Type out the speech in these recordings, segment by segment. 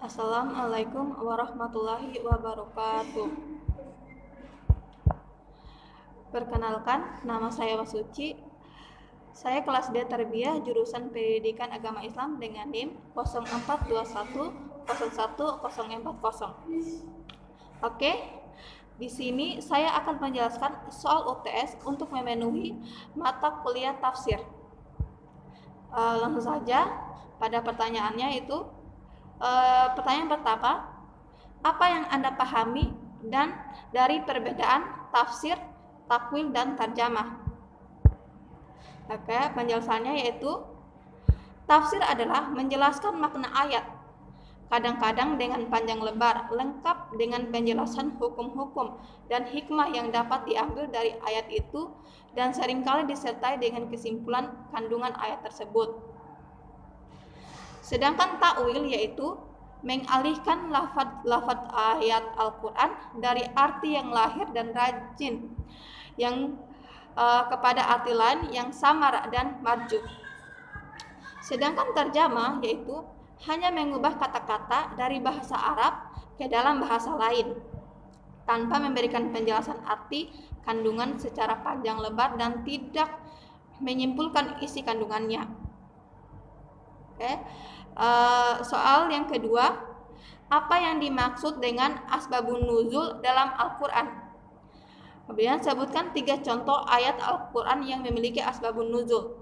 Assalamualaikum warahmatullahi wabarakatuh. Perkenalkan, nama saya Wasuci. Saya kelas D Tarbiyah jurusan Pendidikan Agama Islam dengan NIM 0421011040. Oke, di sini saya akan menjelaskan soal UTS untuk memenuhi mata kuliah tafsir. Langsung saja pada pertanyaannya itu. Pertanyaan pertama, apa yang Anda pahami dan dari perbedaan tafsir, takwil, dan tarjamah? Oke, penjelasannya yaitu tafsir adalah menjelaskan makna ayat, kadang-kadang dengan panjang lebar, lengkap dengan penjelasan hukum-hukum dan hikmah yang dapat diambil dari ayat itu dan seringkali disertai dengan kesimpulan kandungan ayat tersebut. Sedangkan takwil yaitu mengalihkan lafaz ayat Al-Quran dari arti yang lahir dan rajin yang kepada arti lain yang samar dan marju. Sedangkan tarjamah yaitu hanya mengubah kata-kata dari bahasa Arab ke dalam bahasa lain tanpa memberikan penjelasan arti kandungan secara panjang lebar dan tidak menyimpulkan isi kandungannya. Oke. Soal yang kedua, apa yang dimaksud dengan asbabun nuzul dalam Al-Quran? Kemudian sebutkan 3 contoh ayat Al-Quran yang memiliki asbabun nuzul.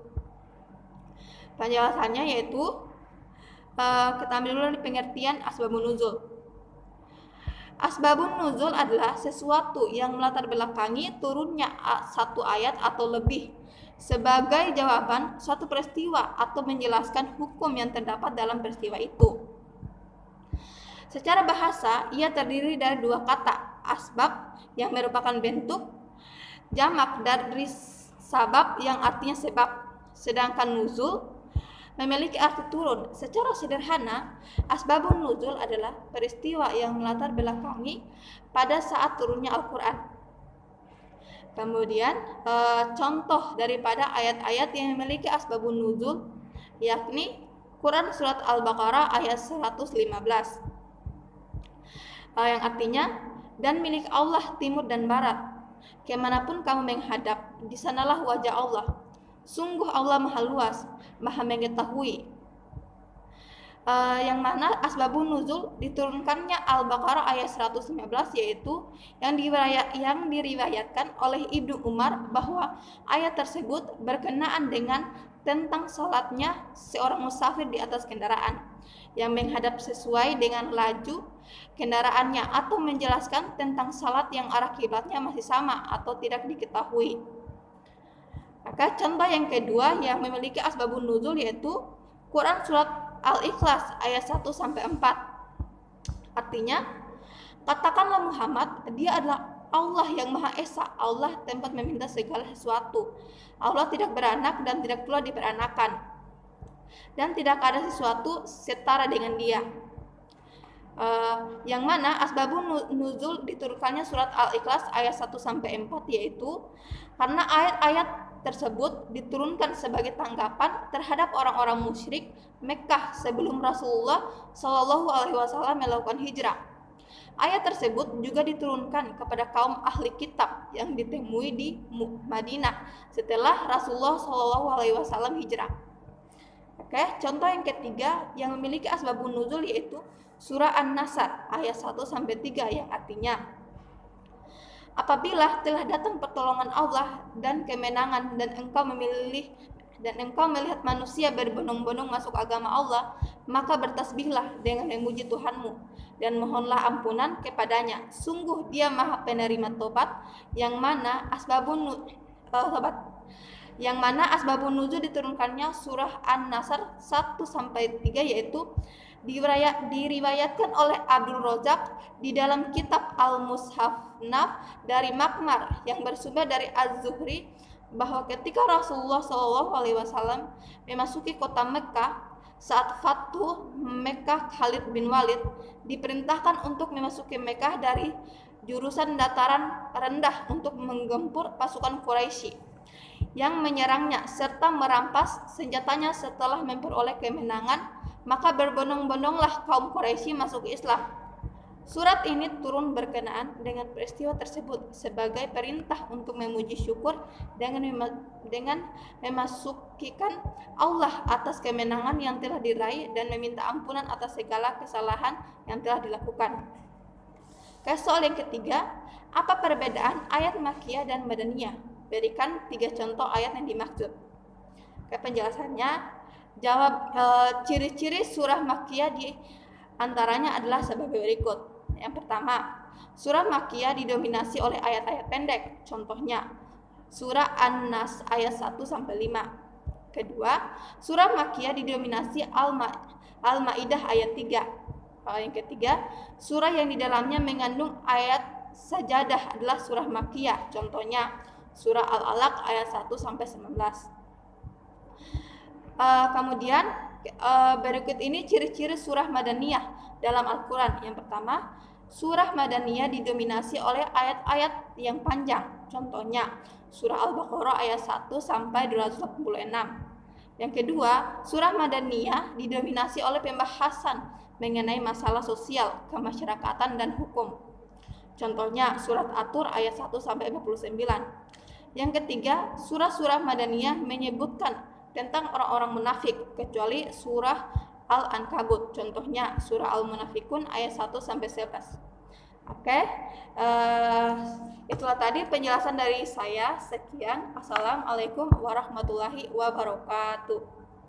Penjelasannya yaitu kita ambil dulu di pengertian asbabun nuzul. Asbabun nuzul adalah sesuatu yang melatar belakangi turunnya satu ayat atau lebih sebagai jawaban suatu peristiwa atau menjelaskan hukum yang terdapat dalam peristiwa itu. Secara bahasa, ia terdiri dari 2 kata, asbab yang merupakan bentuk, jamak dari sabab yang artinya sebab. Sedangkan nuzul memiliki arti turun. Secara sederhana, asbabun nuzul adalah peristiwa yang melatar belakangi pada saat turunnya Al-Quran. Kemudian contoh daripada ayat-ayat yang memiliki asbabun nuzul yakni Quran surat Al-Baqarah ayat 115 yang artinya, dan milik Allah timur dan barat, kemanapun kamu menghadap, di sanalah wajah Allah. Sungguh Allah maha luas, maha mengetahui. Yang mana asbabun nuzul diturunkannya Al-Baqarah ayat 115 yaitu yang diriwayatkan oleh Ibnu Umar bahwa ayat tersebut berkenaan dengan tentang salatnya seorang musafir di atas kendaraan yang menghadap sesuai dengan laju kendaraannya atau menjelaskan tentang salat yang arah kiblatnya masih sama atau tidak diketahui. Maka contoh yang kedua yang memiliki asbabun nuzul yaitu Quran surat Al-Ikhlas ayat 1-4. Artinya, katakanlah Muhammad, dia adalah Allah yang Maha Esa, Allah tempat meminta segala sesuatu. Allah tidak beranak dan tidak pula diperanakan. Dan tidak ada sesuatu setara dengan dia. Yang mana asbabun nuzul diturunkannya surat Al-Ikhlas ayat 1-4 yaitu karena ayat-ayat tersebut diturunkan sebagai tanggapan terhadap orang-orang musyrik Mekkah sebelum Rasulullah Shallallahu Alaihi Wasallam melakukan hijrah. Ayat tersebut juga diturunkan kepada kaum ahli kitab yang ditemui di Madinah setelah Rasulullah Shallallahu Alaihi Wasallam hijrah. Oke, contoh yang ketiga yang memiliki asbabun nuzul yaitu surah An-Nasr ayat 1-3 yang artinya, apabila telah datang pertolongan Allah dan kemenangan dan engkau melihat manusia berbondong-bondong masuk agama Allah, maka bertasbihlah dengan memuji Tuhanmu dan mohonlah ampunan kepadanya. Sungguh Dia Maha Penerima tobat, yang mana asbabun nuzul diturunkannya surah An-Nasr 1-3 yaitu diriwayatkan oleh Abdul Razak di dalam kitab Al-Mushaf dari Makmar yang bersumber dari Az-Zuhri bahwa ketika Rasulullah SAW memasuki kota Mekkah saat Fathu Mekkah, Khalid bin Walid diperintahkan untuk memasuki Mekkah dari jurusan dataran rendah untuk menggempur pasukan Quraisy yang menyerangnya serta merampas senjatanya setelah memperoleh kemenangan Maka berbondong-bondonglah kaum Quraisy masuk Islam. Surat ini turun berkenaan dengan peristiwa tersebut sebagai perintah untuk memuji syukur dengan memasukikan Allah atas kemenangan yang telah diraih dan meminta ampunan atas segala kesalahan yang telah dilakukan. Soal yang ketiga, apa perbedaan ayat Makkiyah dan Madaniyah? Berikan 3 contoh ayat yang dimaksud. Penjelasannya, jawab ciri-ciri surah Makkiyah di antaranya adalah sebagai berikut. Yang pertama, surah Makkiyah didominasi oleh ayat-ayat pendek. Contohnya, surah An-Nas ayat 1-5. Kedua, surah Makkiyah didominasi Al-Maidah ayat 3. Yang ketiga, surah yang di dalamnya mengandung ayat sajadah adalah surah Makkiyah. Contohnya, surah Al-Alaq ayat 1-19. Kemudian berikut ini ciri-ciri surah Madaniyah dalam Al-Quran. Yang pertama, surah Madaniyah didominasi oleh ayat-ayat yang panjang. Contohnya, surah Al-Baqarah ayat 1-286. Yang kedua, surah Madaniyah didominasi oleh pembahasan mengenai masalah sosial, kemasyarakatan, dan hukum. Contohnya, surat At-Tur ayat 1-49. Yang ketiga, surah-surah Madaniyah menyebutkan tentang orang-orang munafik, kecuali surah Al-Ankabut. Contohnya surah Al-Munafikun ayat 1-11. Oke, itulah tadi penjelasan dari saya. Sekian. Assalamualaikum warahmatullahi wabarakatuh.